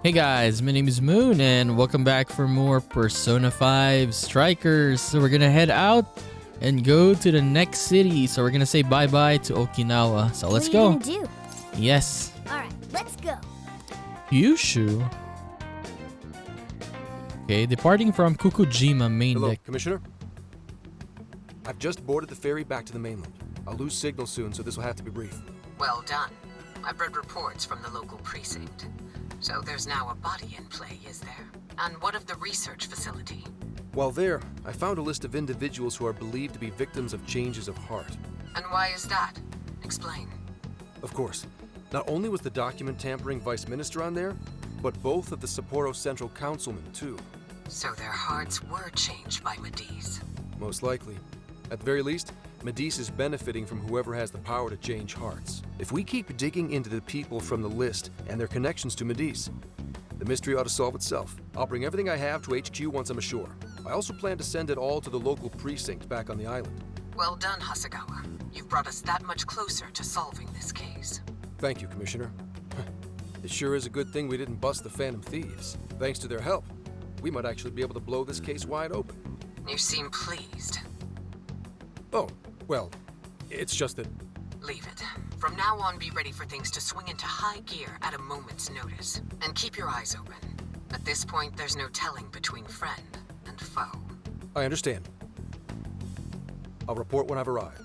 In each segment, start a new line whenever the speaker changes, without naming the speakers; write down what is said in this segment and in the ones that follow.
Hey guys, my name is Moon and welcome back for more Persona 5 Strikers. So we're gonna head out and go to the next city. So we're gonna say bye-bye to Okinawa. So let's go.
What are you gonna do?
Yes.
Alright, let's go.
Kyushu. Okay, departing from Kukujima main
Hello,
deck.
Commissioner. I've just boarded the ferry back to the mainland. I'll lose signal soon, so this will have to be brief.
Well done. I've read reports from the local precinct. So there's now a body in play, is there? And what of the research facility?
While there, I found a list of individuals who are believed to be victims of changes of heart.
And why is that? Explain.
Of course, not only was the document tampering vice minister on there, but both of the Sapporo Central Councilmen, too.
So their hearts were changed by Mediz.
Most likely. At the very least, Mediz is benefiting from whoever has the power to change hearts. If we keep digging into the people from the list and their connections to Mediz, the mystery ought to solve itself. I'll bring everything I have to HQ once I'm ashore. I also plan to send it all to the local precinct back on the island.
Well done, Hasegawa. You've brought us that much closer to solving this case.
Thank you, Commissioner. It sure is a good thing we didn't bust the Phantom Thieves. Thanks to their help, we might actually be able to blow this case wide open.
You seem pleased.
Oh, well, it's just that...
Leave it. From now on, be ready for things to swing into high gear at a moment's notice. And keep your eyes open. At this point, there's no telling between friend and foe.
I understand. I'll report when I've arrived.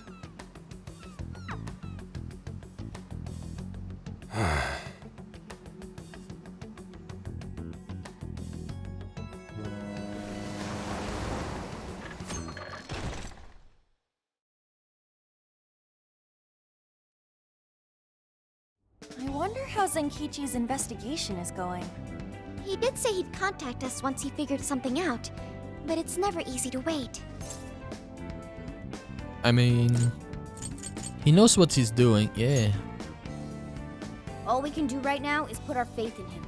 I wonder how Zenkichi's investigation is going.
He did say he'd contact us once he figured something out, but it's never easy to wait.
I mean, he knows what he's doing, yeah.
All we can do right now is put our faith in him.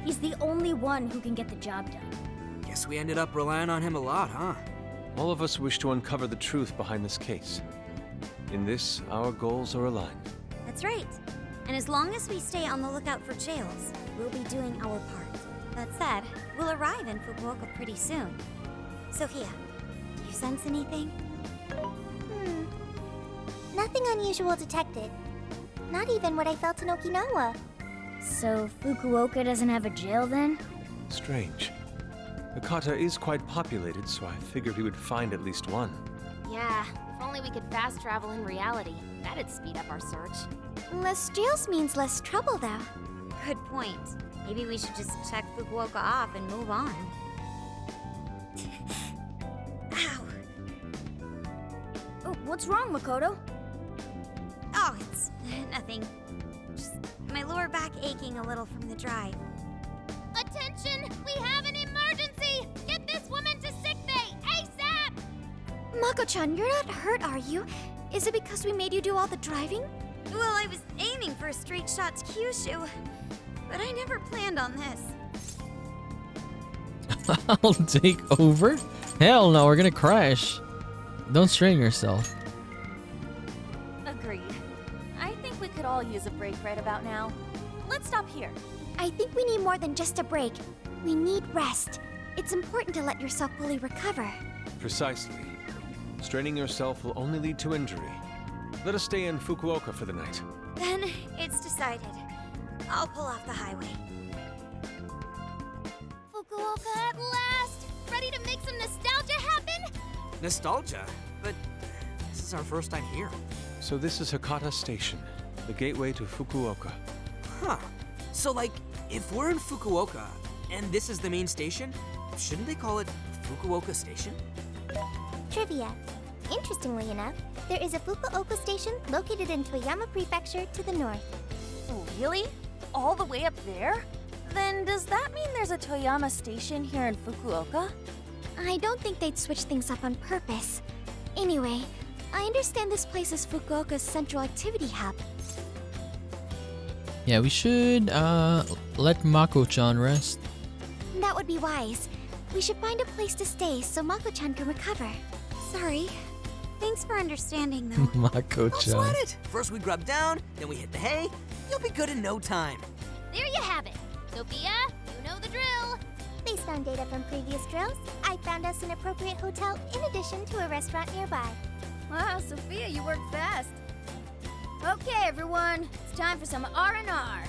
He's the only one who can get the job done.
Guess we ended up relying on him a lot, huh?
All of us wish to uncover the truth behind this case. In this, our goals are aligned.
That's right. And as long as we stay on the lookout for jails, we'll be doing our part. That said, we'll arrive in Fukuoka pretty soon. Sophia, do you sense anything?
Nothing unusual detected. Not even what I felt in Okinawa. So Fukuoka doesn't have a jail then?
Strange. Hakata is quite populated, so I figured we would find at least one.
Yeah, if only we could fast travel in reality. That'd speed up our search.
Less jails means less trouble, though.
Good point. Maybe we should just check Fukuoka off and move on. Ow!
Oh, what's wrong, Makoto?
Oh, it's nothing. Just my lower back aching a little from the drive.
Attention! We have an emergency! Get this woman to sickbay, ASAP!
Mako-chan, you're not hurt, are you? Is it because we made you do all the driving?
Well, I was aiming for a straight shot to Kyushu, but I never planned on this.
I'll take over? Hell no, we're gonna crash. Don't strain yourself.
Agreed. I think we could all use a break right about now. Let's stop here.
I think we need more than just a break. We need rest. It's important to let yourself fully recover.
Precisely. Straining yourself will only lead to injury. Let us stay in Fukuoka for the night.
Then it's decided. I'll pull off the highway.
Fukuoka at last! Ready to make some nostalgia happen?
Nostalgia? But this is our first time here.
So this is Hakata Station, the gateway to Fukuoka.
Huh. So like, if we're in Fukuoka, and this is the main station, shouldn't they call it Fukuoka Station?
Trivia. Interestingly enough, there is a Fukuoka station located in Toyama Prefecture to the north.
Really? All the way up there? Then does that mean there's a Toyama station here in Fukuoka?
I don't think they'd switch things up on purpose. Anyway, I understand this place is Fukuoka's central activity hub.
Yeah, we should let Mako-chan rest.
That would be wise. We should find a place to stay so Mako-chan can recover.
Sorry. Thanks for understanding, though.
Don't
Mako-chan.
sweat it. First we grub down, then we hit the hay. You'll be good in no time.
There you have it. Sophia, you
Based on data from previous drills, I found us an appropriate hotel in addition to a restaurant nearby.
Wow, Sophia, you work fast. Okay, everyone, it's time for some R&R.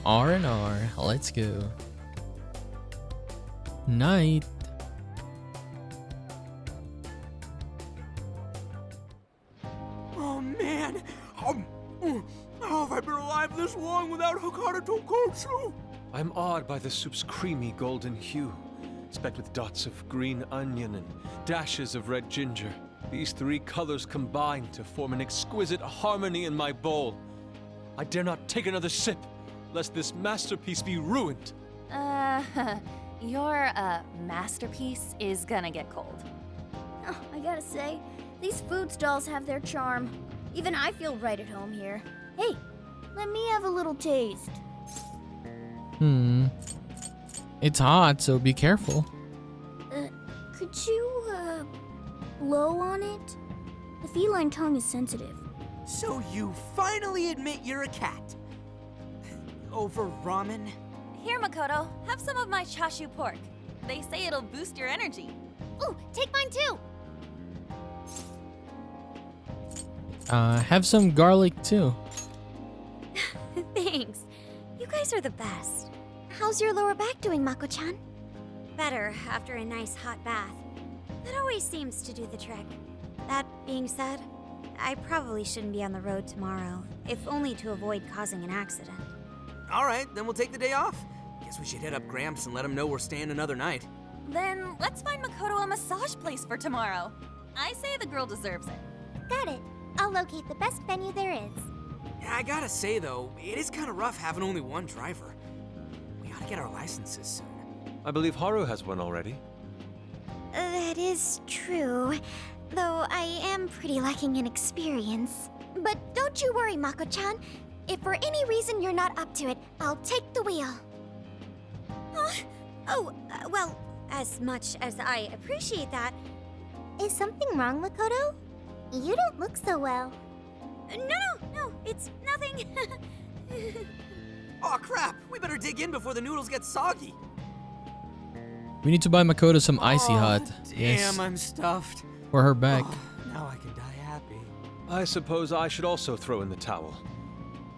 R&R, let's go. Night.
Oh man! How have I been alive this long without Hakata Tonkotsu?
I'm awed by the soup's creamy golden hue, specked with dots of green onion and dashes of red ginger. These three colors combine to form an exquisite harmony in my bowl. I dare not take another sip, lest this masterpiece be ruined.
Your, masterpiece is gonna get cold.
Oh, I gotta say, these food stalls have their charm. Even I feel right at home here. Hey, let me have a little taste.
It's hot, so be careful.
Could you, blow on it? The feline tongue is sensitive.
So you finally admit you're a cat. Over ramen?
Here, Makoto, have some of my chashu pork. They say it'll boost your energy.
Ooh, take mine too!
Have some garlic too.
Thanks. You guys are the best.
How's your lower back doing, Mako-chan?
Better after a nice hot bath. That always seems to do the trick. That being said, I probably shouldn't be on the road tomorrow, if only to avoid causing an accident.
Alright, then we'll take the day off. Guess we should hit up Gramps and let him know we're staying another night.
Then let's find Makoto a massage place for tomorrow. I say the girl deserves it.
Got it. I'll locate the best venue there is.
Yeah, I gotta say though, it is kinda rough having only one driver. We ought to get our licenses soon.
I believe Haru has one already.
That is true, though I am pretty lacking in experience. But don't you worry, Mako-chan. If for any reason you're not up to it, I'll take the wheel.
Well, as much as I appreciate that.
Is something wrong, Makoto? You don't look so well.
No, it's nothing.
Aw crap, we better dig in before the noodles get soggy.
We need to buy Makoto some icy hot.
Damn,
Yes,
I'm stuffed.
for her back.
Now I can die happy.
I suppose I should also throw in the towel.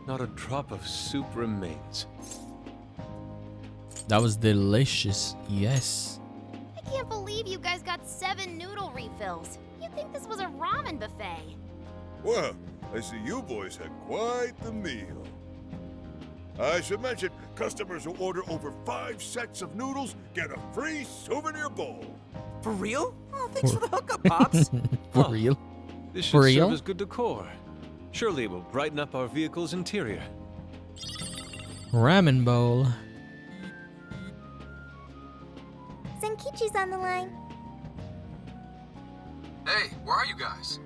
Not a drop of soup remains.
That was delicious. Yes.
I can't believe you guys got 7 noodle refills. You'd think this was a ramen buffet.
Well, I see you boys had quite the meal. I should mention, customers who order over 5 sets of noodles get a free souvenir bowl.
For real? Oh, thanks for the hookup, Pops.
For
Huh.
real?
This
For
should
real?
serve as good decor. Surely it will brighten up our vehicle's interior.
Ramen bowl.
Zenkichi's on the line.
Hey, where are you guys?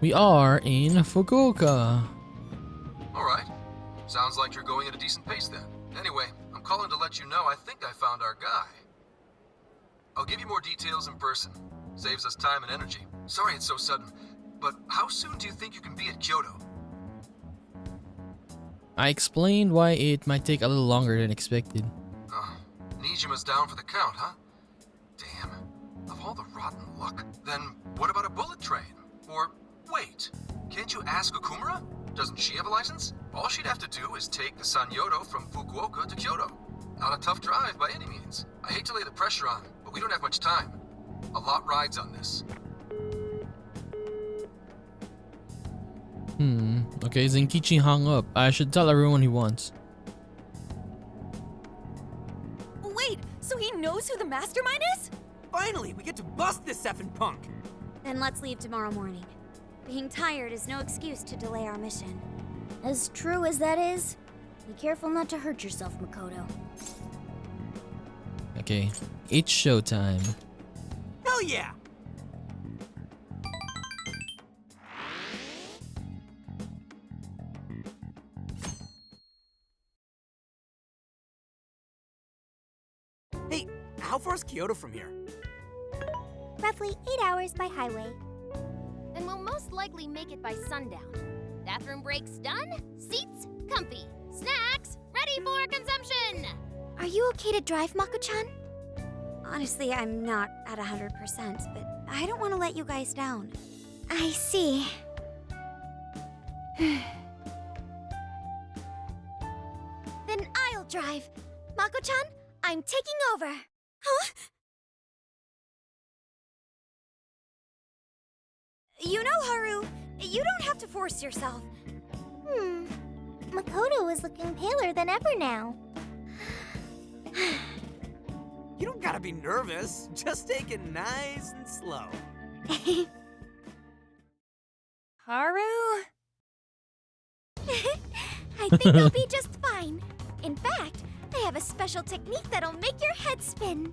We are in Fukuoka.
Alright. Sounds like you're going at a decent pace then. Anyway, I'm calling to let you know I think I found our guy. I'll give you more details in person. Saves us time and energy. Sorry it's so sudden, but how soon do you think you can be at Kyoto?
I explained why it might take a little longer than expected.
Nijima's down for the count, huh? Damn. Of all the rotten luck. Then what about a bullet train? Or, wait, can't you ask Okumura? Doesn't she have a license? All she'd have to do is take the Sanyodo from Fukuoka to Kyoto. Not a tough drive by any means. I hate to lay the pressure on, but we don't have much time. A lot rides on this.
Okay, Zenkichi hung up. I should tell everyone he wants.
Wait, so he knows who the mastermind is?
Finally, we get to bust this effing punk.
Then let's leave tomorrow morning. Being tired is no excuse to delay our mission.
As true as that is, be careful not to hurt yourself, Makoto.
Okay, it's showtime.
Hell yeah! Hey, how far is Kyoto from here?
Roughly 8 hours by highway.
Then we'll most likely make it by sundown. Bathroom breaks done, seats comfy, snacks ready for
Are you okay to drive, Mako-chan?
Honestly, I'm not at 100%, but I don't want to let you guys down.
I see. Then I'll drive. Mako-chan, I'm taking over. Huh?
You know, Haru, you don't have to force yourself.
Makoto is looking paler than ever now.
You don't gotta be nervous. Just take it nice and slow.
Haru?
I think I'll be just fine. In fact, I have a special technique that'll make your head spin.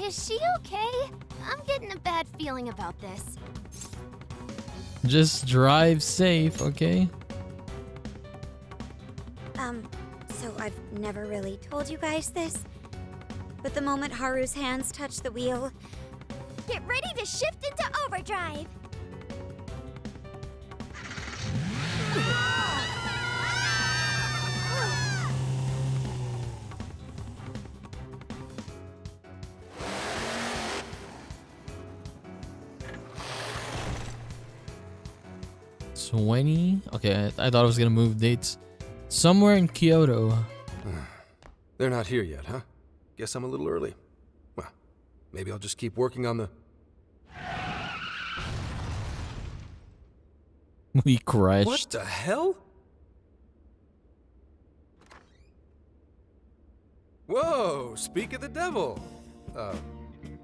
Is she okay? I'm getting a bad feeling about this.
Just drive safe, okay?
So I've never really told you guys this, but the moment Haru's hands touch the wheel,
Get ready to shift into overdrive.
Okay, I thought I was gonna move dates. Somewhere in Kyoto.
They're not here yet, huh? Guess I'm a little early. Well, maybe I'll just keep working on the...
We crashed.
What the hell? Whoa, speak of the devil.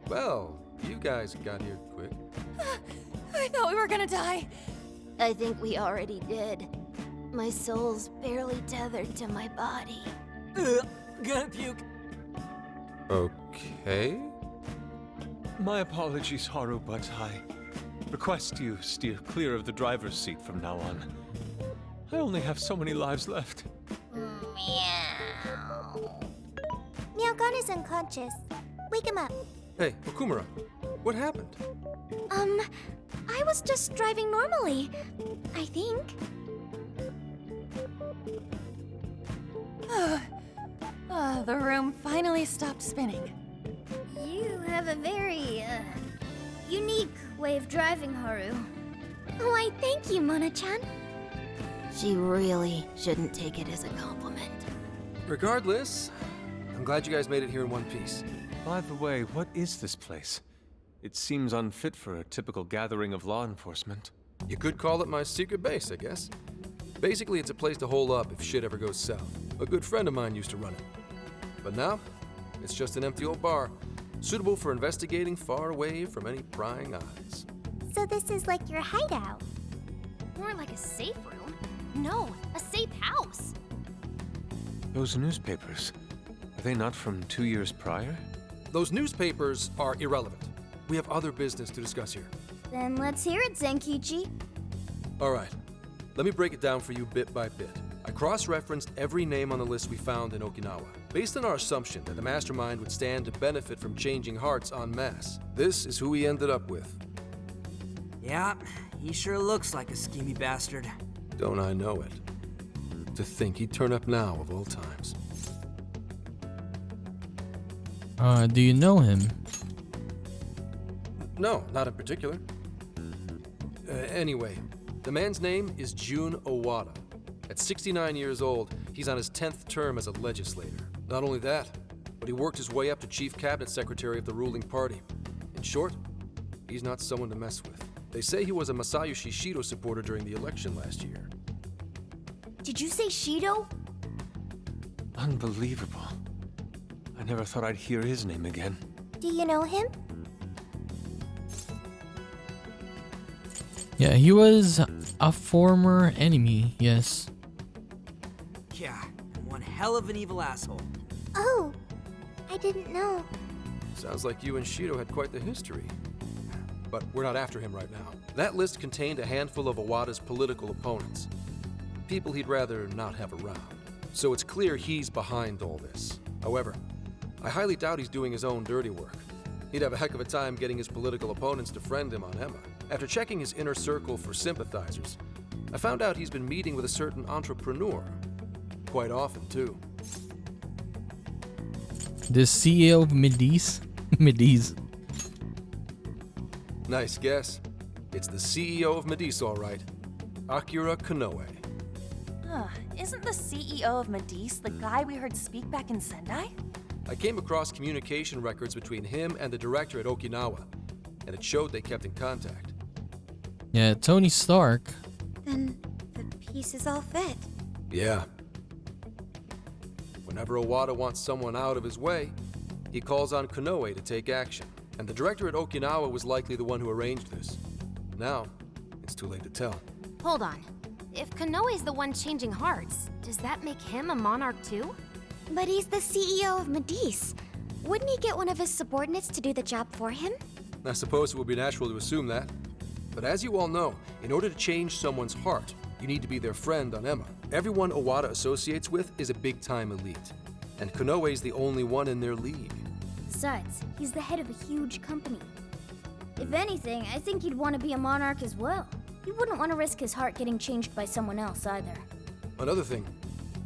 Well, you guys got here quick.
I thought we were gonna die.
I think we already did. My soul's barely tethered to my body.
Gonna puke.
Okay.
My apologies, Haru, but I request you steer clear of the driver's seat from now on. I only have so many lives left.
Meow. Meowgon is unconscious. Wake him up.
Hey, Okumura, what happened?
I was just driving normally, I think.
The room finally stopped spinning.
You have a very, unique way of driving, Haru.
Why, thank you, Mona-chan.
She really shouldn't take it as a compliment.
Regardless, I'm glad you guys made it here in one piece.
By the way, what is this place? It seems unfit for a typical gathering of law enforcement.
You could call it my secret base, I guess. Basically, it's a place to hole up if shit ever goes south. A good friend of mine used to run it. But now, it's just an empty old bar, suitable for investigating far away from any prying eyes.
So this is like your hideout.
More like a safe room. No, a safe house.
Those newspapers, are they not from 2 years prior?
Those newspapers are irrelevant. We have other business to discuss here.
Then let's hear it, Zenkichi.
All right, let me break it down for you bit by bit. I cross-referenced every name on the list we found in Okinawa, based on our assumption that the mastermind would stand to benefit from changing hearts en masse. This is who we ended up with.
Yeah, he sure looks like a schemy bastard.
Don't I know it? To think he'd turn up now of all times.
Do you know him?
No, not in particular. Anyway, the man's name is Jun Owada. At 69 years old, he's on his 10th term as a legislator. Not only that, but he worked his way up to chief cabinet secretary of the ruling party. In short, he's not someone to mess with. They say he was a Masayoshi Shido supporter during the election last year.
Did you say Shido?
Unbelievable. I never thought I'd hear his name again.
Do you know him?
Yeah, he was a former enemy, yes.
Yeah, one hell of an evil asshole.
Oh, I didn't know.
Sounds like you and Shido had quite the history. But we're not after him right now. That list contained a handful of Owada's political opponents. People he'd rather not have around. So it's clear he's behind all this. However, I highly doubt he's doing his own dirty work. He'd have a heck of a time getting his political opponents to friend him on Emma. After checking his inner circle for sympathizers, I found out he's been meeting with a certain entrepreneur. Quite often, too.
The CEO of Midis? Midis.
Nice guess. It's the CEO of Medis, all right. AKIRA KONOE.
Isn't the CEO of Medis the guy we heard speak back in Sendai?
I came across communication records between him and the director at Okinawa, and it showed they kept in contact.
Yeah, Tony Stark.
Then the pieces all fit.
Yeah. Whenever Owada wants someone out of his way, he calls on Konoe to take action. And the director at Okinawa was likely the one who arranged this. Now, it's too late to tell.
Hold on. If Konoe's the one changing hearts, does that make him a monarch too?
But he's the CEO of Medis. Wouldn't he get one of his subordinates to do the job for him?
I suppose it would be natural to assume that. But as you all know, in order to change someone's heart, you need to be their friend on Emma. Everyone Owada associates with is a big-time elite. And Konoe's the only one in their league.
Besides, he's the head of a huge company. If anything, I think he'd want to be a monarch as well. He wouldn't want to risk his heart getting changed by someone else either.
Another thing,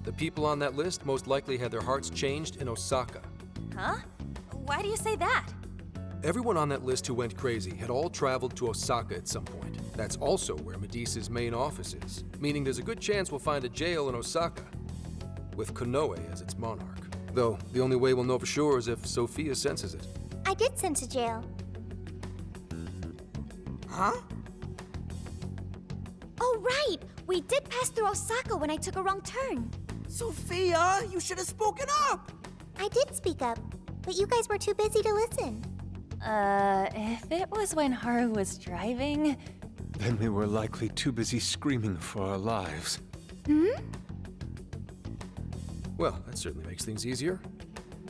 the people on that list most likely had their hearts changed in Osaka.
Huh? Why do you say that?
Everyone on that list who went crazy had all traveled to Osaka at some point. That's also where Medis's main office is, meaning there's a good chance we'll find a jail in Osaka, with Konoe as its monarch. Though, the only way we'll know for sure is if Sophia senses it.
I did sense a jail.
Huh?
Oh, right! We did pass through Osaka when I took a wrong turn.
Sophia, you should have spoken up!
I did speak up, but you guys were too busy to listen.
If it was when Haru was driving...
Then we were likely too busy screaming for our lives.
Well, that certainly makes things easier.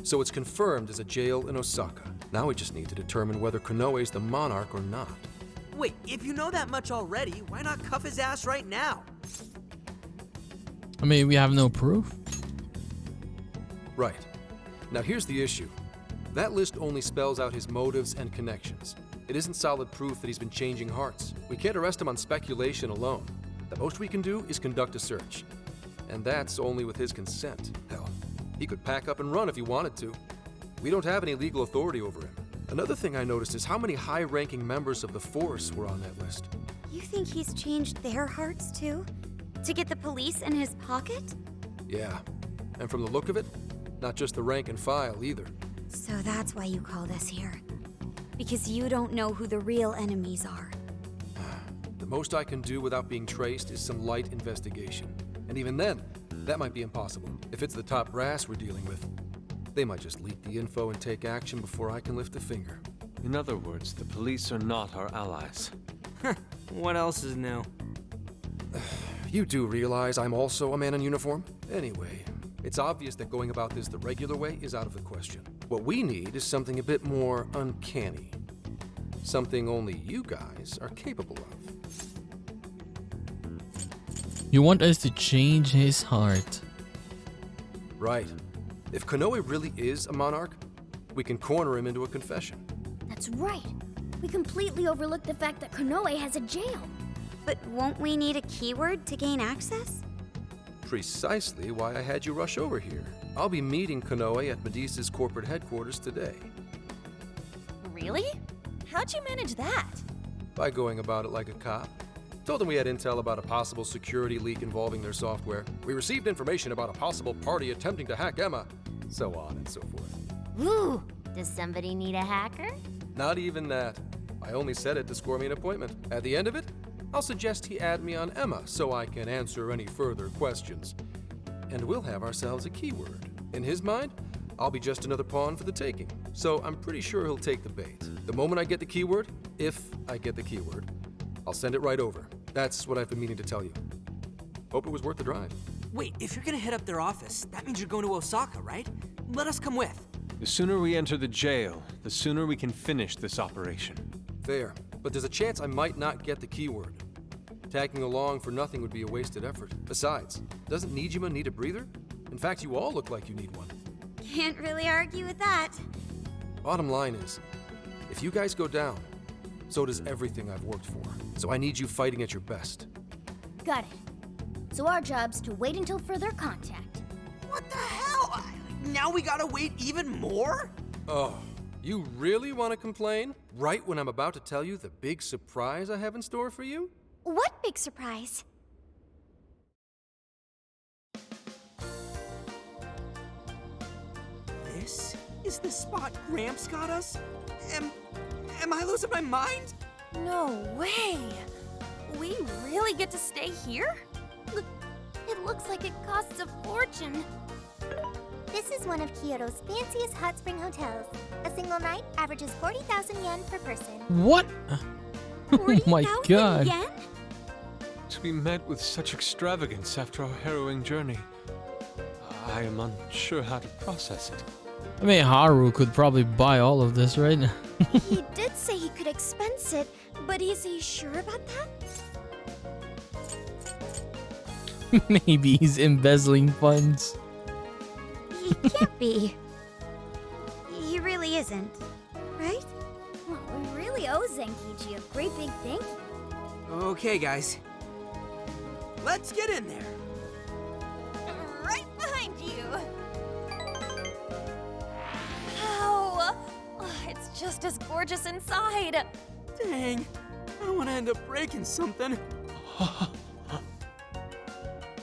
So it's confirmed as a jail in Osaka. Now we just need to determine whether Konoe's the monarch or not.
Wait, if you know that much already, why not cuff his ass right now?
I mean, we have no proof.
Right. Now here's the issue. That list only spells out his motives and connections. It isn't solid proof that he's been changing hearts. We can't arrest him on speculation alone. The most we can do is conduct a search. And that's only with his consent. Hell, he could pack up and run if he wanted to. We don't have any legal authority over him. Another thing I noticed is how many high-ranking members of the force were on that list.
You think he's changed their hearts too? To get the police in his pocket?
Yeah. And from the look of it, not just the rank and file either.
So that's why you called us here. Because you don't know who the real enemies are.
The most I can do without being traced is some light investigation. And even then, that might be impossible. If it's the top brass we're dealing with, they might just leak the info and take action before I can lift a finger.
In other words, the police are not our allies.
What else is new?
You do realize I'm also a man in uniform? Anyway, it's obvious that going about this the regular way is out of the question. What we need is something a bit more uncanny. Something only you guys are capable of.
You want us to change his heart.
Right. If Konoe really is a monarch, we can corner him into a confession.
That's right. We completely overlooked the fact that Konoe has a jail.
But won't we need a keyword to gain access?
Precisely why I had you rush over here. I'll be meeting Konoe at Medis's corporate headquarters today.
Really? How'd you manage that?
By going about it like a cop. Told them we had intel about a possible security leak involving their software. We received information about a possible party attempting to hack Emma. So on and so forth.
Ooh, does somebody need a hacker?
Not even that. I only said it to score me an appointment. At the end of it, I'll suggest he add me on Emma so I can answer any further questions. And we'll have ourselves a keyword. In his mind, I'll be just another pawn for the taking. So I'm pretty sure he'll take the bait. The moment I get the keyword, if I get the keyword, I'll send it right over. That's what I've been meaning to tell you. Hope it was worth the drive.
Wait, if you're gonna hit up their office, that means you're going to Osaka, right? Let us come with.
The sooner we enter the jail, the sooner we can finish this operation.
Fair, but there's a chance I might not get the keyword. Tagging along for nothing would be a wasted effort. Besides, doesn't Nijima need a breather? In fact, you all look like you need one.
Can't really argue with that.
Bottom line is, if you guys go down, so does everything I've worked for. So I need you fighting at your best.
Got it. So our job's to wait until further contact.
What the hell? now we gotta wait even more?
Oh, you really want to complain? Right when I'm about to tell you the big surprise I have in store for you?
What big surprise?
This is the spot Gramps got us? Am I losing my mind?
No way! We really get to stay here?
It looks like it costs a fortune.
This is one of Kyoto's fanciest hot spring hotels. A single night averages 40,000 yen per person.
What? Oh my
40,000
god.
yen?
To be met with such extravagance after our harrowing journey, I am unsure how to process it.
I mean, Haru could probably buy all of this, right?
He did say he could expense it, but is he sure about that?
Maybe he's embezzling funds.
He can't be. He really isn't, right?
Well, we really owe Zenkichi a great big thank you.
Okay, guys. Let's get in there.
Right behind you. Ow! Oh, it's just as gorgeous inside.
Dang, I don't want to end up breaking something.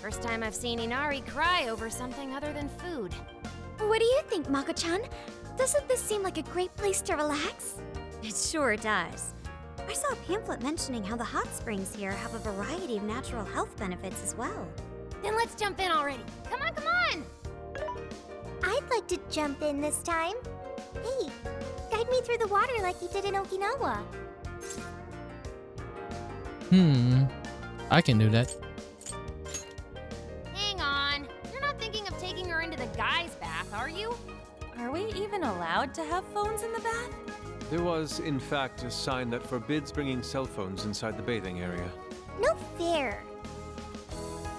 First time I've seen Inari cry over something other than food.
What do you think, Mako-chan? Doesn't this seem like a great place to relax?
It sure does. I saw a pamphlet mentioning how the hot springs here have a variety of natural health benefits as well.
Then let's jump in already. Come on, come on! I'd like to jump in this time. Hey, guide me through the water like you did in Okinawa.
I can do that.
Hang on. You're not thinking of taking her into the guys' bath, are you?
Are we even allowed to have phones in the bath?
There was, in fact, a sign that forbids bringing cell phones inside the bathing area.
No fair.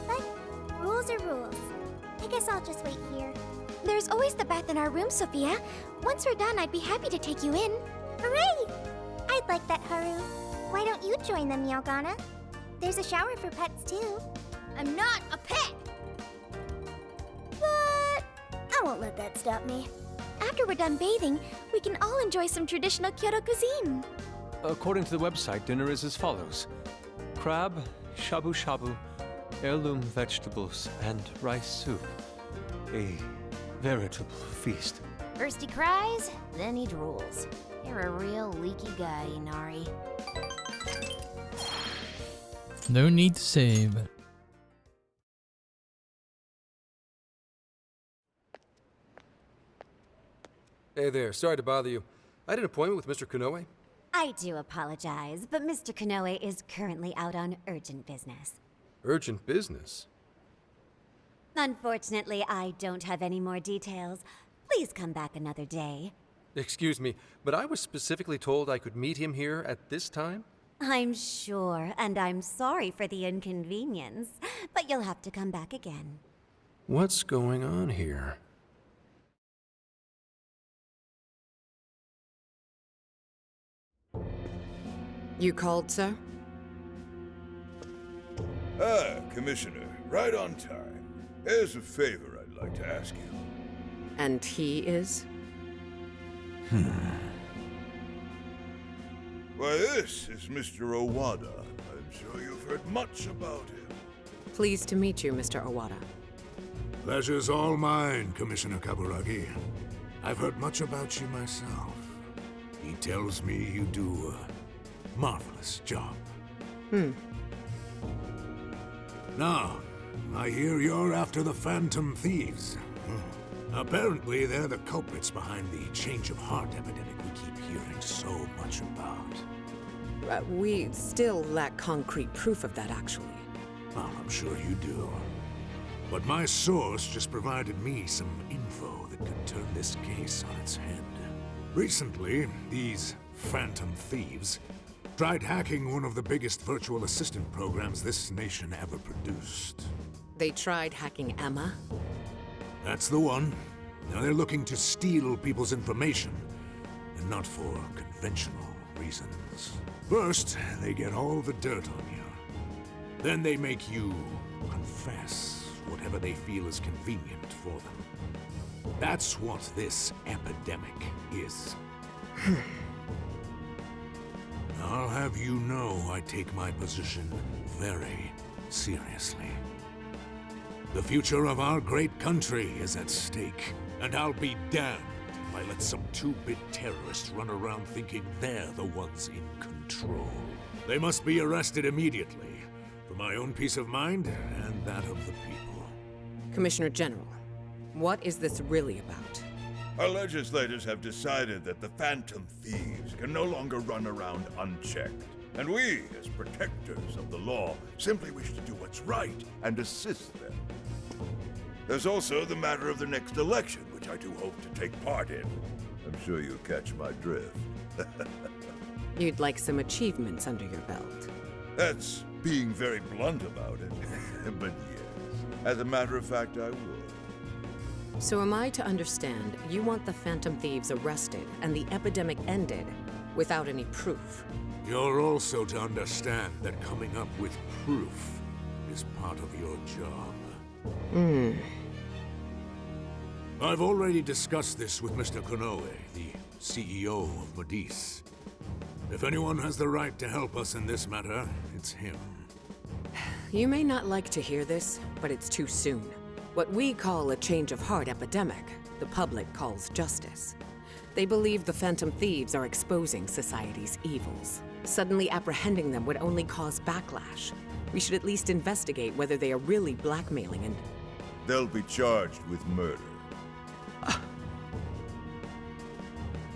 But rules are rules. I guess I'll just wait here.
There's always the bath in our room, Sophia. Once we're done, I'd be happy to take you in.
Hooray! I'd like that, Haru. Why don't you join them, Yagana? There's a shower for pets, too.
I'm not a pet! But I won't let that stop me.
After we're done bathing, we can all enjoy some traditional Kyoto cuisine.
According to the website, dinner is as follows: crab, shabu shabu, heirloom vegetables, and rice soup. A veritable feast.
First he cries, then he drools. You're a real leaky guy, Inari.
No need to save.
Hey there, sorry to bother you. I had an appointment with Mr. KONOE.
I do apologize, but Mr. KONOE is currently out on urgent business.
Urgent business?
Unfortunately, I don't have any more details. Please come back another day.
Excuse me, but I was specifically told I could meet him here at this time?
I'm sure, and I'm sorry for the inconvenience, but you'll have to come back again.
What's going on here?
You called, sir?
Ah, Commissioner, right on time. There's a favor I'd like to ask you.
And he is?
Why, this is Mr. Owada. I'm sure you've heard much about him.
Pleased to meet you, Mr. Owada.
Pleasure's all mine, Commissioner Kaburagi. I've heard much about you myself. He tells me you do a marvelous job. Now, I hear you're after the Phantom Thieves. Apparently, they're the culprits behind the change of heart epidemic we keep hearing so much about.
We still lack concrete proof of that, actually.
Well, I'm sure you do. But my source just provided me some info that could turn this case on its head. Recently, these Phantom Thieves tried hacking one of the biggest virtual assistant programs this nation ever produced.
They tried hacking Emma?
That's the one. Now they're looking to steal people's information, and not for conventional reasons. First, they get all the dirt on you. Then they make you confess whatever they feel is convenient for them. That's what this epidemic is. I'll have you know I take my position very seriously. The future of our great country is at stake, and I'll be damned if I let some two-bit terrorists run around thinking they're the ones in control. They must be arrested immediately, for my own peace of mind and that of the people.
Commissioner General, what is this really about?
Our legislators have decided that the Phantom Thieves can no longer run around unchecked. And we, as protectors of the law, simply wish to do what's right and assist them. There's also the matter of the next election, which I do hope to take part in. I'm sure you'll catch my drift.
You'd like some achievements under your belt.
That's being very blunt about it. But yes, as a matter of fact, I will.
So am I to understand you want the Phantom Thieves arrested and the epidemic ended without any proof?
You're also to understand that coming up with proof is part of your job. I've already discussed this with Mr. KONOE, the CEO of Medis. If anyone has the right to help us in this matter, it's him.
You may not like to hear this, but it's too soon. What we call a change of heart epidemic, the public calls justice. They believe the Phantom Thieves are exposing society's evils. Suddenly apprehending them would only cause backlash. We should at least investigate whether they are really blackmailing and...
They'll be charged with murder.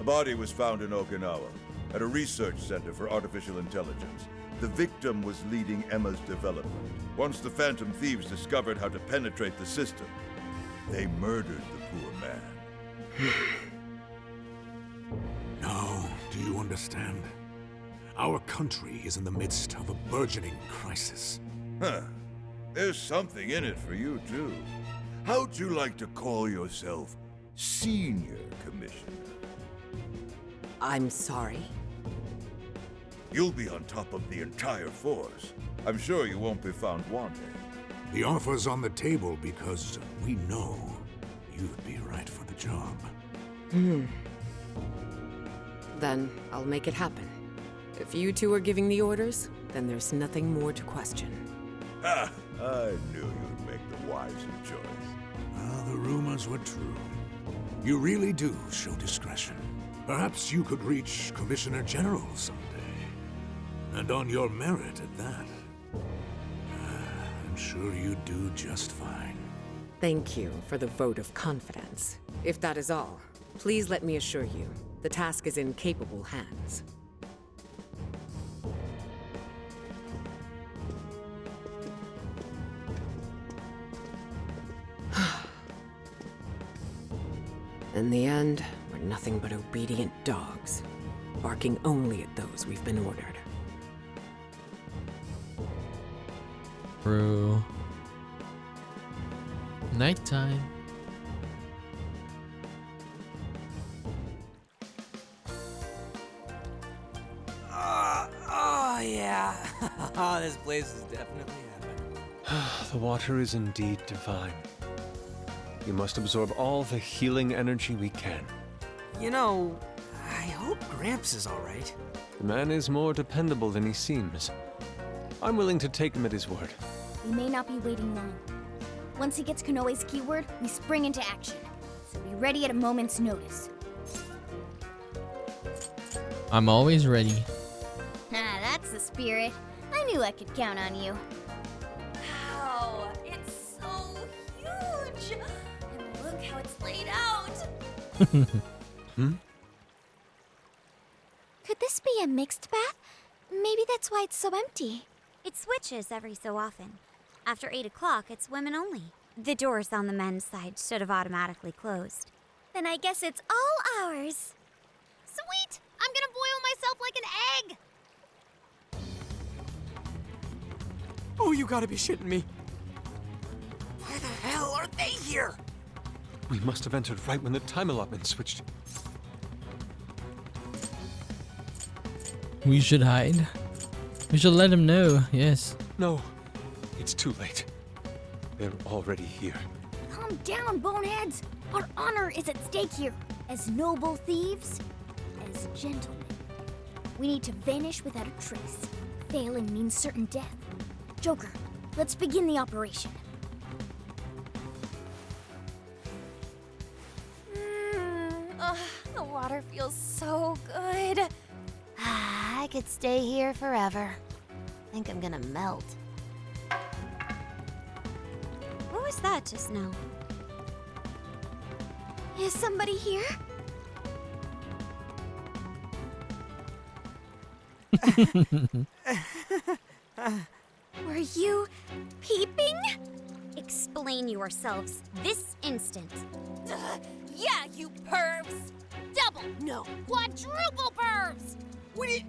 A body was found in Okinawa, at a research center for artificial intelligence. The victim was leading Emma's development. Once the Phantom Thieves discovered how to penetrate the system, they murdered the poor man.
Now, do you understand? Our country is in the midst of a burgeoning crisis.
Huh. There's something in it for you, too. How'd you like to call yourself Senior Commissioner?
I'm sorry?
You'll be on top of the entire force. I'm sure you won't be found wanting.
The offer's on the table because we know you'd be right for the job.
Then I'll make it happen. If you two are giving the orders, then there's nothing more to question.
Ah, I knew you'd make the wiser choice.
Well, the rumors were true. You really do show discretion. Perhaps you could reach Commissioner General someday. And on your merit at that. I'm sure you'd do just fine.
Thank you for the vote of confidence. If that is all, please let me assure you, the task is in capable hands. In the end, we're nothing but obedient dogs, barking only at those we've been ordered.
True. Nighttime.
Oh, yeah. This place is definitely heaven.
The water is indeed divine. We must absorb all the healing energy we can.
You know, I hope Gramps is all right.
The man is more dependable than he seems. I'm willing to take him at his word.
We may not be waiting long. Once he gets KONOE's keyword, we spring into action. So be ready at a moment's notice.
I'm always ready.
Ah, that's the spirit. I knew I could count on you.
Wow, it's so huge! And look how it's laid out!
Could this be a mixed bath? Maybe that's why it's so empty.
It switches every so often. After 8 o'clock, it's women only. The doors on the men's side should have automatically closed.
Then I guess it's all ours. Sweet! I'm gonna boil myself like an egg!
Oh, you gotta be shitting me. Why the hell are they here?
We must have entered right when the time allotment switched.
We should hide. We should let him know, yes.
No, it's too late. They're already here.
Calm down, boneheads. Our honor is at stake here. As noble thieves, as gentlemen. We need to vanish without a trace. Failing means certain death. Joker, let's begin the operation.
The water feels so good.
I could stay here forever. Think I'm gonna melt.
What was that just now?
Is somebody here? Were you peeping?
Explain yourselves this instant.
Yeah, you pervs! Double, no, quadruple pervs!
It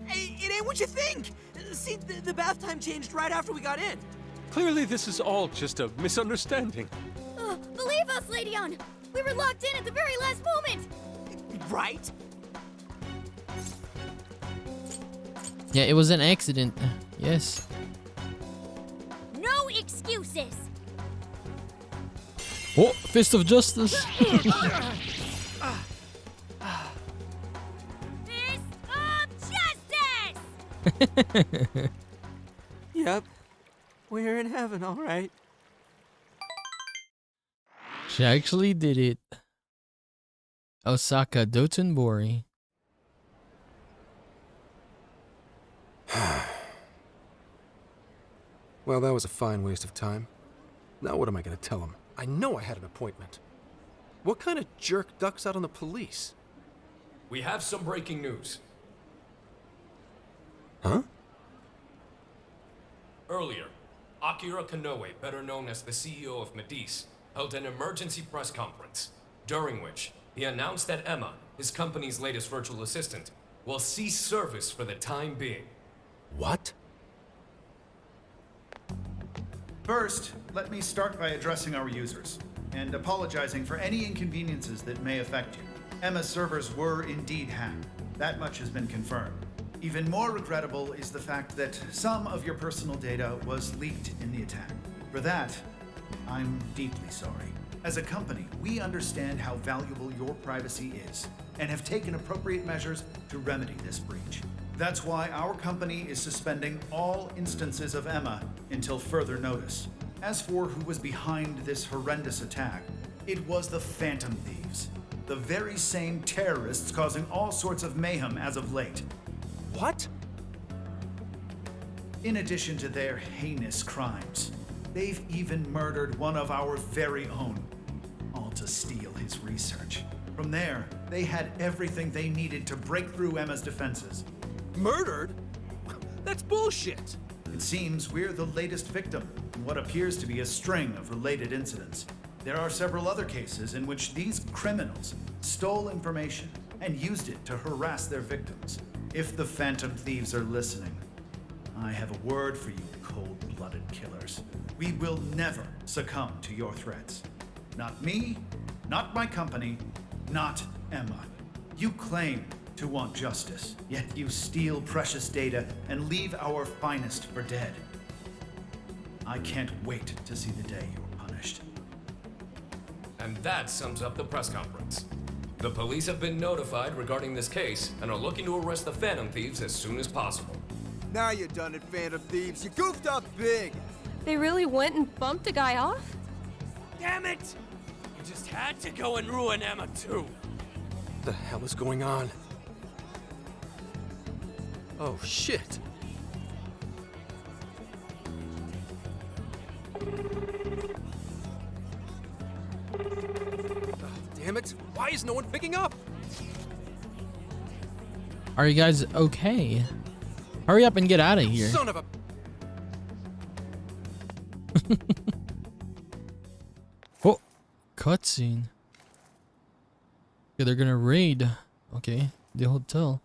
ain't what you think. See, the bath time changed right after we got in.
Clearly, this is all just a misunderstanding.
Believe us, Lady On. We were locked in at the very last moment.
Right?
Yeah, it was an accident. Yes.
No excuses.
Oh, fist of justice.
Fist of justice!
Yep. We're in heaven, all right.
She actually did it. Osaka Dotonbori.
Well, that was a fine waste of time. Now what am I going to tell him? I know I had an appointment. What kind of jerk ducks out on the police?
We have some breaking news.
Huh?
Earlier, AKIRA KONOE, better known as the CEO of Medice, held an emergency press conference, during which he announced that Emma, his company's latest virtual assistant, will cease service for the time being.
What?
First, let me start by addressing our users and apologizing for any inconveniences that may affect you. Emma's servers were indeed hacked. That much has been confirmed. Even more regrettable is the fact that some of your personal data was leaked in the attack. For that, I'm deeply sorry. As a company, we understand how valuable your privacy is and have taken appropriate measures to remedy this breach. That's why our company is suspending all instances of Emma until further notice. As for who was behind this horrendous attack, it was the Phantom Thieves, the very same terrorists causing all sorts of mayhem as of late.
What?
In addition to their heinous crimes, they've even murdered one of our very own, all to steal his research. From there, they had everything they needed to break through Emma's defenses.
Murdered? That's bullshit!
It seems we're the latest victim in what appears to be a string of related incidents. There are several other cases in which these criminals stole information and used it to harass their victims. If the Phantom Thieves are listening, I have a word for you cold-blooded killers. We will never succumb to your threats. Not me, not my company, not Emma. You claim to want justice, yet you steal precious data and leave our finest for dead. I can't wait to see the day you're punished.
And that sums up the press conference. The police have been notified regarding this case and are looking to arrest the Phantom Thieves as soon as possible.
Now you're done it, Phantom Thieves. You goofed up big.
They really went and bumped a guy off?
Damn it! You just had to go and ruin Emma too.
What the hell is going on? Oh, shit. Damn it. Why is no one picking up?
Are you guys okay? Hurry up and get out of here.
Son of a...
Oh, cutscene. Okay, they're gonna raid. Okay, the hotel.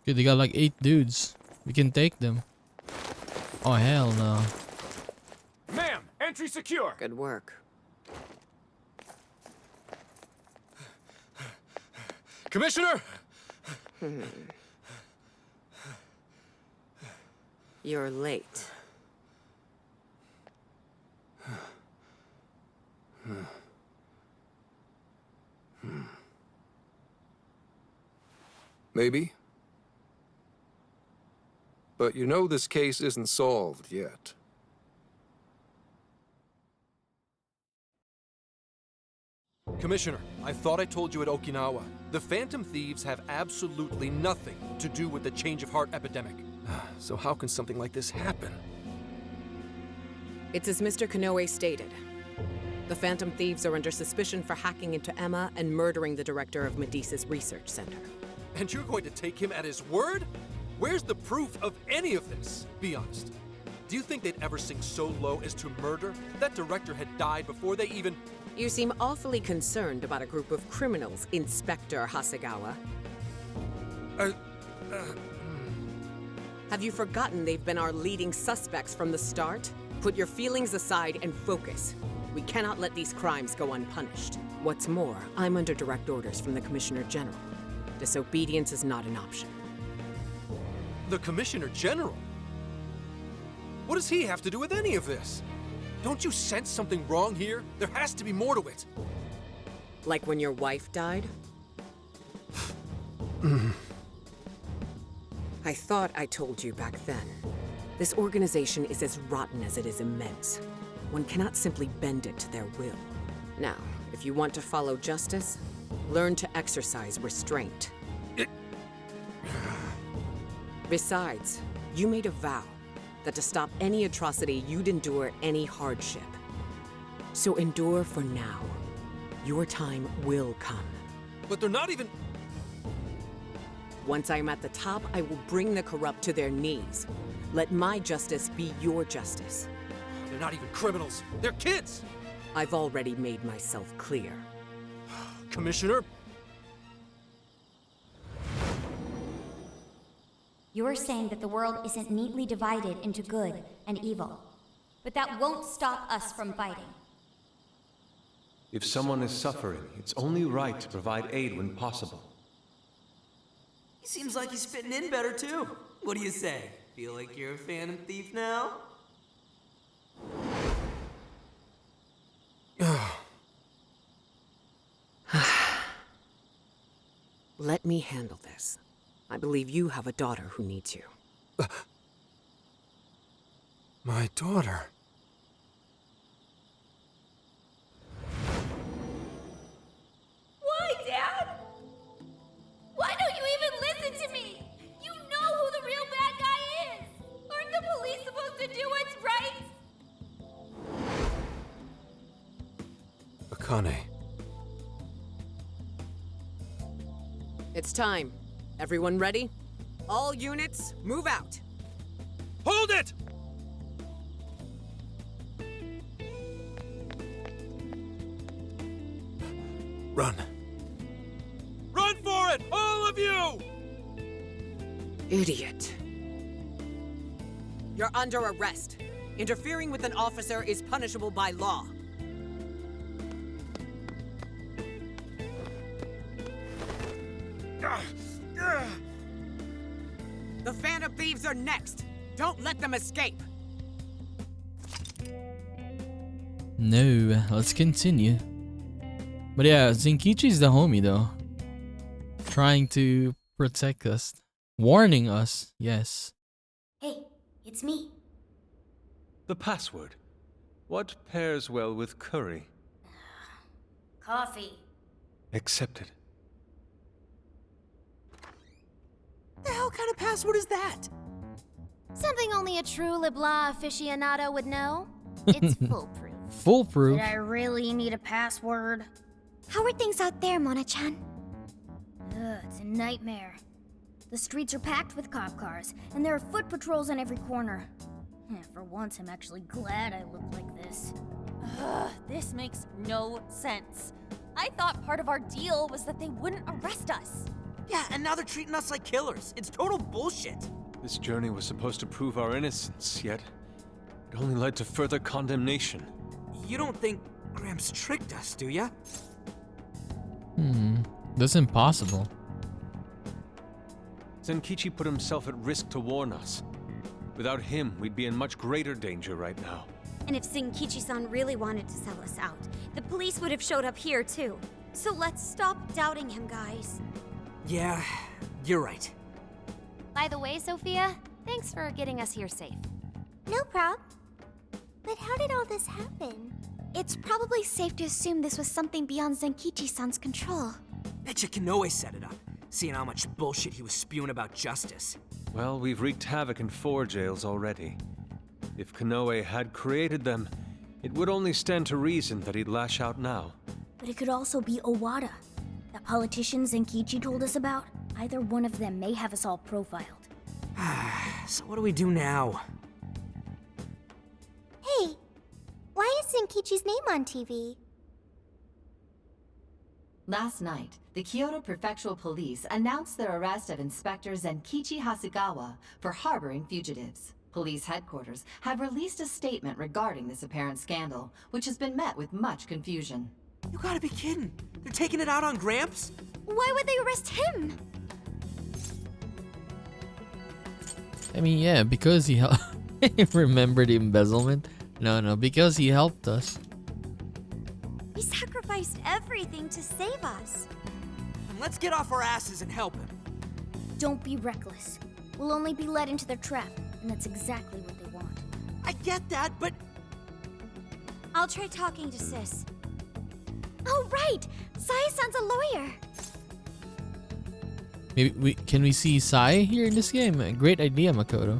Okay, they got like 8 dudes. We can take them. Oh, hell no.
Ma'am, entry secure.
Good work.
Commissioner!
You're late.
Maybe. But you know this case isn't solved yet. Commissioner, I thought I told you at Okinawa. The Phantom Thieves have absolutely nothing to do with the change of heart epidemic. So how can something like this happen?
It's as Mr. KONOE stated. The Phantom Thieves are under suspicion for hacking into Emma and murdering the director of Medea's research center.
And you're going to take him at his word? Where's the proof of any of this? Be honest. Do you think they'd ever sink so low as to murder? That director had died before they even...
You seem awfully concerned about a group of criminals, Inspector Hasegawa. Have you forgotten they've been our leading suspects from the start? Put your feelings aside and focus. We cannot let these crimes go unpunished. What's more, I'm under direct orders from the Commissioner General. Disobedience is not an option.
The Commissioner General? What does he have to do with any of this? Don't you sense something wrong here? There has to be more to it.
Like when your wife died? I thought I told you back then. This organization is as rotten as it is immense. One cannot simply bend it to their will. Now, if you want to follow justice, learn to exercise restraint. Besides, you made a vow that to stop any atrocity, you'd endure any hardship. So endure for now. Your time will come.
But they're not even...
Once I'm at the top, I will bring the corrupt to their knees. Let my justice be your justice.
They're not even criminals. They're kids!
I've already made myself clear.
Commissioner?
You're saying that the world isn't neatly divided into good and evil. But that won't stop us from fighting.
If someone is suffering, it's only right to provide aid when possible.
He seems like he's fitting in better too. What do you say? Feel like you're a Phantom Thief now?
Let me handle this. I believe you have a daughter who needs you.
My daughter?
Why, Dad? Why don't you even listen to me? You know who the real bad guy is! Aren't the police supposed to do what's right?
Akane.
It's time. Everyone ready? All units, move out!
Hold it! Run. Run for it! All of you!
Idiot. You're under arrest. Interfering with an officer is punishable by law. The Phantom Thieves are next! Don't let them escape!
No, let's continue. But yeah, Zenkichi's the homie though. Trying to protect us. Warning us, yes.
Hey, it's me.
The password. What pairs well with curry?
Coffee.
Accepted.
The hell kind of password is that?
Something only a true LeBlanc aficionado would know. It's foolproof.
Foolproof?
Did I really need a password?
How are things out there, Mona-chan?
Ugh, it's a nightmare. The streets are packed with cop cars, and there are foot patrols on every corner. For once, I'm actually glad I look like this.
Ugh, this makes no sense. I thought part of our deal was that they wouldn't arrest us.
Yeah, and now they're treating us like killers. It's total bullshit.
This journey was supposed to prove our innocence, yet it only led to further condemnation.
You don't think Gramps tricked us, do ya?
That's impossible.
Zenkichi put himself at risk to warn us. Without him, we'd be in much greater danger right now.
And if Zenkichi-san really wanted to sell us out, the police would have showed up here too. So let's stop doubting him, guys.
Yeah, you're right.
By the way, Sophia, thanks for getting us here safe.
No prob. But how did all this happen?
It's probably safe to assume this was something beyond Zenkichi-san's control.
Betcha KONOE set it up, seeing how much bullshit he was spewing about justice.
Well, we've wreaked havoc in 4 jails already. If KONOE had created them, it would only stand to reason that he'd lash out now.
But it could also be Owada, that politician Zenkichi told us about. Either one of them may have us all profiled.
So what do we do now?
Hey, why is Zenkichi's name on TV?
Last night, the Kyoto Prefectural Police announced their arrest of Inspector Zenkichi Hasegawa for harboring fugitives. Police headquarters have released a statement regarding this apparent scandal, which has been met with much confusion.
You gotta be kidding! They're taking it out on Gramps?
Why would they arrest him?
I mean, yeah, because he remember the embezzlement? No, because he helped us.
He sacrificed everything to save us.
And let's get off our asses and help him.
Don't be reckless. We'll only be led into their trap, and that's exactly what they want.
I get that, but...
I'll try talking to Sis.
Oh, right! Sai-san's a lawyer!
Maybe can we see Sai here in this game? Great idea, Makoto.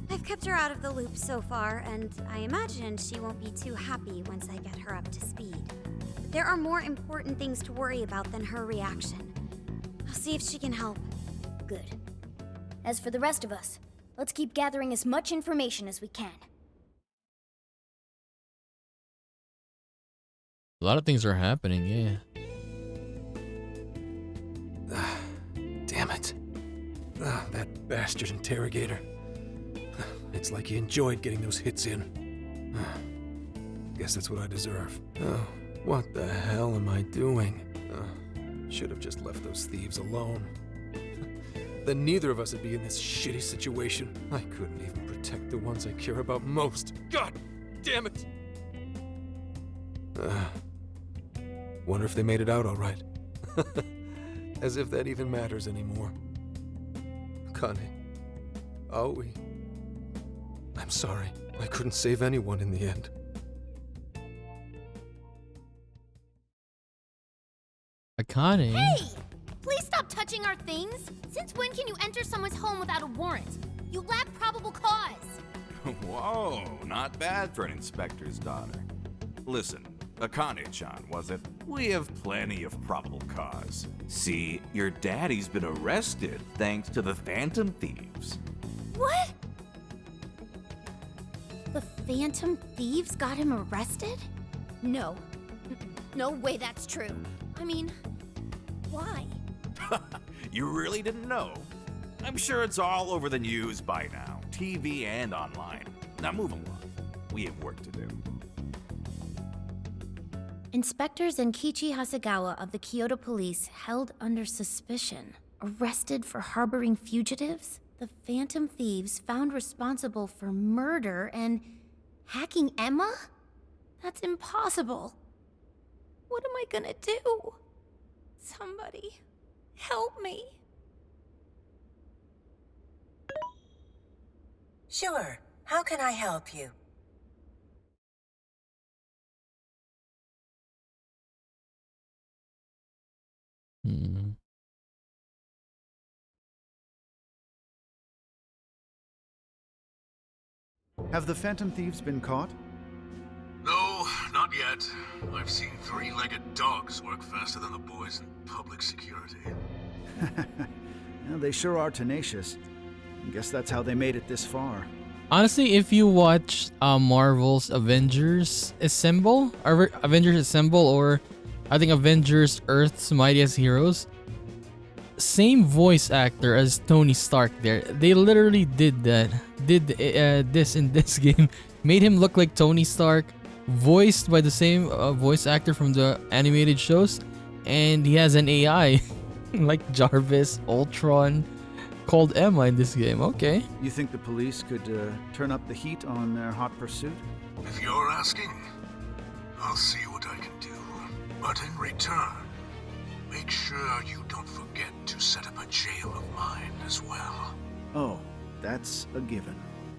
I've kept her out of the loop so far, and I imagine she won't be too happy once I get her up to speed. There are more important things to worry about than her reaction. I'll see if she can help.
Good. As for the rest of us, let's keep gathering as much information as we can.
A lot of things are happening, yeah.
Damn it. That bastard interrogator. It's like he enjoyed getting those hits in. Guess that's what I deserve. Oh, what the hell am I doing? Should have just left those thieves alone. Then neither of us would be in this shitty situation. I couldn't even protect the ones I care about most. God damn it! Wonder if they made it out all right. As if that even matters anymore. KONOE, Aoi, I'm sorry. I couldn't save anyone in the end.
Akane?
Hey! Please stop touching our things! Since when can you enter someone's home without a warrant? You lack probable cause!
Whoa, not bad for an inspector's daughter. Listen, Akane-chan, was it? We have plenty of probable cause. See, your daddy's been arrested thanks to the Phantom Thieves.
What? The Phantom Thieves got him arrested? No. No way that's true. I mean, why?
You really didn't know? I'm sure it's all over the news by now, TV and online. Now move along. We have work to do.
Inspector Zenkichi Hasegawa of the Kyoto Police held under suspicion, arrested for harboring fugitives, the Phantom Thieves found responsible for murder and hacking Emma? That's impossible. What am I gonna do? Somebody, help me.
Sure. How can I help you?
Have the Phantom Thieves been caught?
No, not yet. I've seen 3-legged dogs work faster than the boys in public security.
Yeah, they sure are tenacious. I guess that's how they made it this far.
Honestly, if you watch Marvel's Avengers Assemble, or I think Avengers Earth's Mightiest Heroes, same voice actor as Tony Stark there. They literally did that. This in this game. Made him look like Tony Stark, voiced by the same voice actor from the animated shows, and he has an AI like Jarvis, Ultron, called Emma in this game. Okay.
You think the police could turn up the heat on their hot pursuit?
If you're asking, I'll see what I can do. But in return, make sure you don't forget to set up a jail of mine as well.
Oh, that's a given.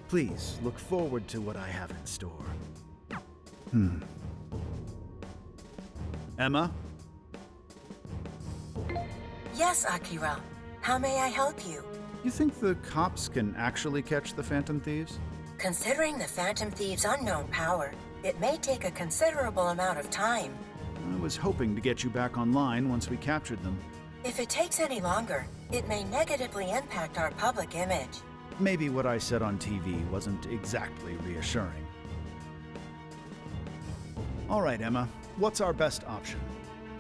Please look forward to what I have in store. Emma?
Yes, Akira. How may I help you?
You think the cops can actually catch the Phantom Thieves?
Considering the Phantom Thieves' unknown power, it may take a considerable amount of time.
I was hoping to get you back online once we captured them.
If it takes any longer, it may negatively impact our public image.
Maybe what I said on TV wasn't exactly reassuring. All right, Emma. What's our best option?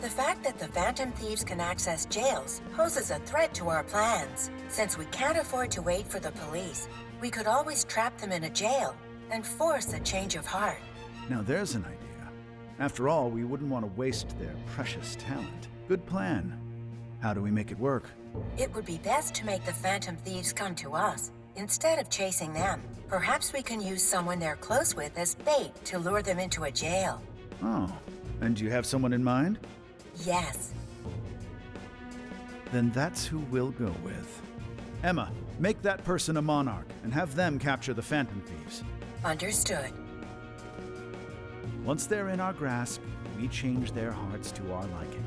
The fact that the Phantom Thieves can access jails poses a threat to our plans. Since we can't afford to wait for the police, we could always trap them in a jail and force a change of heart.
Now there's an idea. After all, we wouldn't want to waste their precious talent. Good plan. How do we make it work?
It would be best to make the Phantom Thieves come to us instead of chasing them. Perhaps we can use someone they're close with as bait to lure them into a jail.
Oh, and do you have someone in mind?
Yes.
Then that's who we'll go with. Emma, make that person a monarch and have them capture the Phantom Thieves.
Understood.
Once they're in our grasp, we change their hearts to our liking.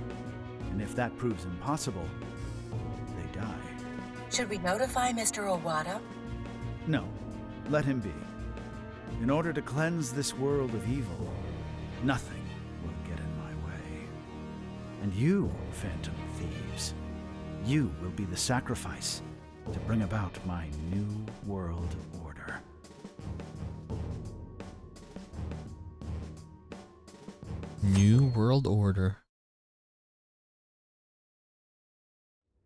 And if that proves impossible, they die.
Should we notify Mr. Owada?
No, let him be. In order to cleanse this world of evil, nothing will get in my way. And you, Phantom Thieves, you will be the sacrifice to bring about my new world order.
New world order.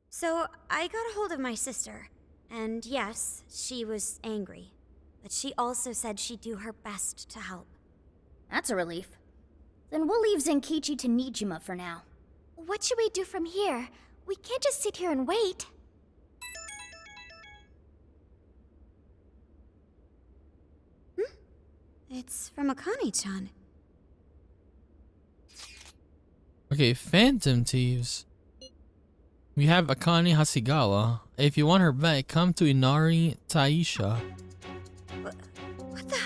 So, I got a hold of my sister, and yes, she was angry. But she also said she'd do her best to help.
That's a relief. Then we'll leave Zenkichi to Nijima for now.
What should we do from here? We can't just sit here and wait.
It's from Akane-chan.
Okay, Phantom Thieves. We have Akane Hasegawa. If you want her back, come to Inari Taisha.
What the?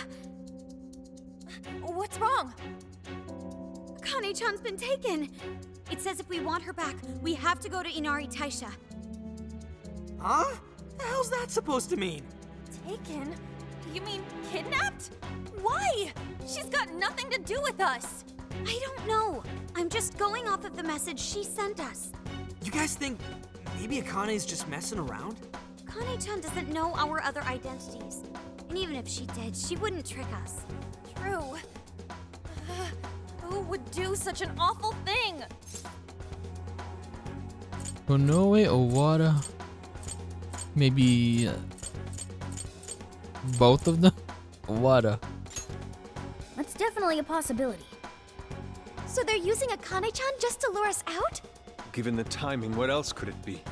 What's wrong? Akane-chan's been taken. It says if we want her back, we have to go to Inari Taisha.
Huh? The hell's that supposed to mean?
Taken? You mean kidnapped? Why? She's got nothing to do with us.
I don't know. I'm just going off of the message she sent us.
You guys think maybe Akane's just messing around?
Akane-chan doesn't know our other identities. And even if she did, she wouldn't trick us.
True. Who would do such an awful thing?
KONOE, Owada. Maybe both of them? Owada.
That's definitely a possibility.
So they're using Akane-chan just to lure us out?
Given the timing, what else could it be?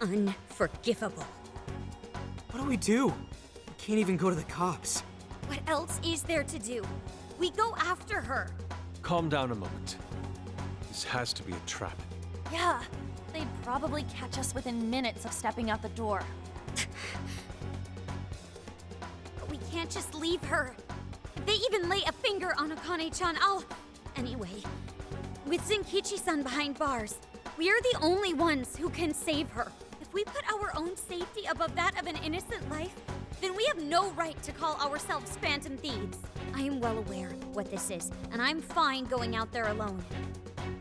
Unforgivable.
What do we do? We can't even go to the cops.
What else is there to do? We go after her.
Calm down a moment. This has to be a trap.
Yeah, they'd probably catch us within minutes of stepping out the door.
But we can't just leave her. If they even lay a finger on Akane-chan, Anyway, with Zenkichi-san behind bars, we're the only ones who can save her. If we put our own safety above that of an innocent life, then we have no right to call ourselves Phantom Thieves. I am well aware what this is, and I'm fine going out there alone.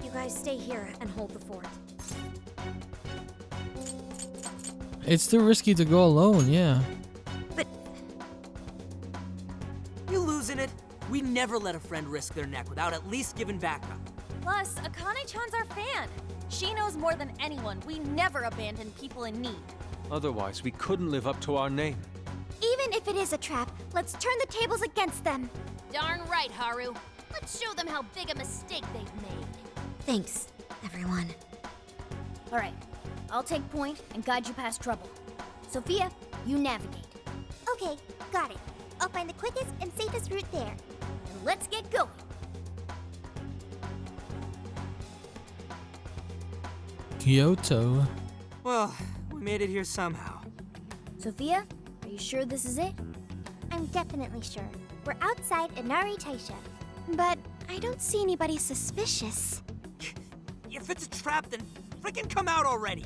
You guys stay here and hold the fort.
It's too risky to go alone, yeah.
But...
You losing it? We never let a friend risk their neck without at least giving backup.
Plus, Akane-chan's our fan. She knows more than anyone. We never abandon people in need.
Otherwise, we couldn't live up to our name.
Even if it is a trap, let's turn the tables against them.
Darn right, Haru. Let's show them how big a mistake they've made.
Thanks, everyone.
All right, I'll take point and guide you past trouble. Sophia, you navigate.
Okay, got it. I'll find the quickest and safest route there.
And let's get going.
Kyoto.
Well, we made it here somehow.
Sophia, are you sure this is it?
I'm definitely sure. We're outside Inari Taisha.
But I don't see anybody suspicious.
If it's a trap, then frickin' come out already.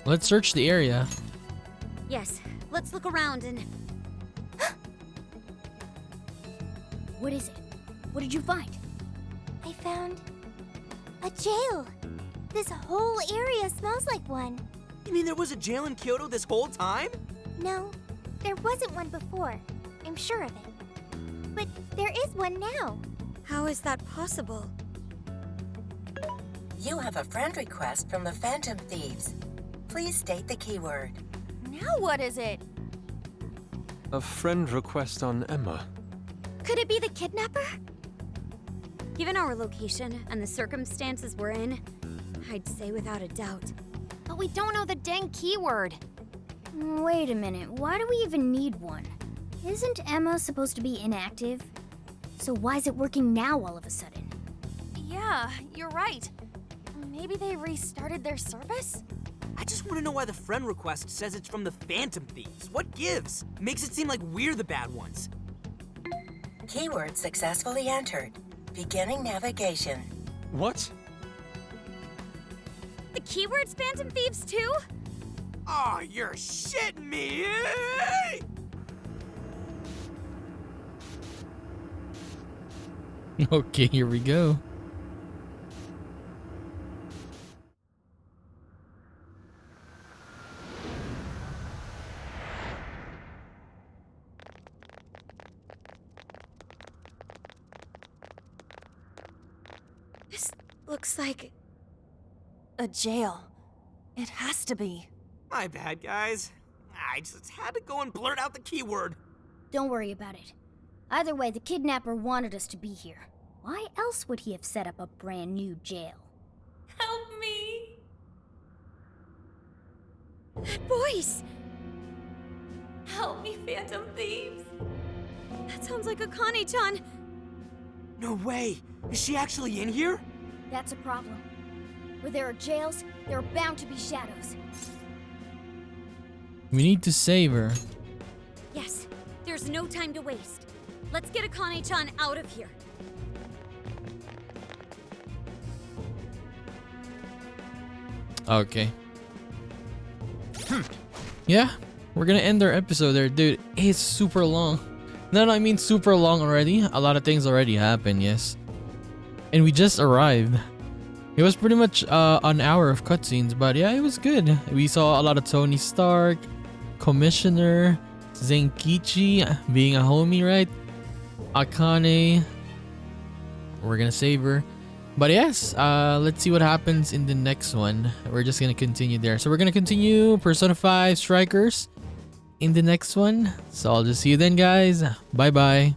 Let's search the area.
Yes, let's look around and...
What is it? What did you find?
I found a jail. This whole area smells like one.
You mean there was a jail in Kyoto this whole time?
No, there wasn't one before. I'm sure of it. But there is one now.
How is that possible?
You have a friend request from the Phantom Thieves. Please state the keyword.
Now what is it?
A friend request on Emma.
Could it be the kidnapper?
Given our location and the circumstances we're in, I'd say without a doubt.
But we don't know the dang keyword.
Wait a minute, why do we even need one? Isn't Emma supposed to be inactive? So why is it working now all of a sudden?
Yeah, you're right. Maybe they restarted their service?
I just want to know why the friend request says it's from the Phantom Thieves. What gives? Makes it seem like we're the bad ones.
Keyword successfully entered. Beginning navigation.
What?
The keyword's Phantom Thieves too?
Oh, you're shitting me!
Okay, here we go.
This looks like a jail. It has to be.
My bad, guys. I just had to go and blurt out the keyword.
Don't worry about it. Either way, the kidnapper wanted us to be here. Why else would he have set up a brand new jail?
Help me!
That voice!
Help me, Phantom Thieves!
That sounds like Akane-chan!
No way! Is she actually in here?
That's a problem. Where there are jails, there are bound to be shadows.
We need to save her.
Yes, there's no time to waste. Let's get Akane-chan out of here.
Okay. Yeah, we're gonna end our episode there, dude. It's super long. No, I mean super long already. A lot of things already happened, yes. And we just arrived. It was pretty much an hour of cutscenes, but yeah, it was good. We saw a lot of Tony Stark, Commissioner, Zenkichi being a homie, right? Akane. We're gonna save her. But yes, let's see what happens in the next one. We're just gonna continue there. So we're gonna continue Persona 5 Strikers in the next one. So I'll just see you then, guys. Bye bye.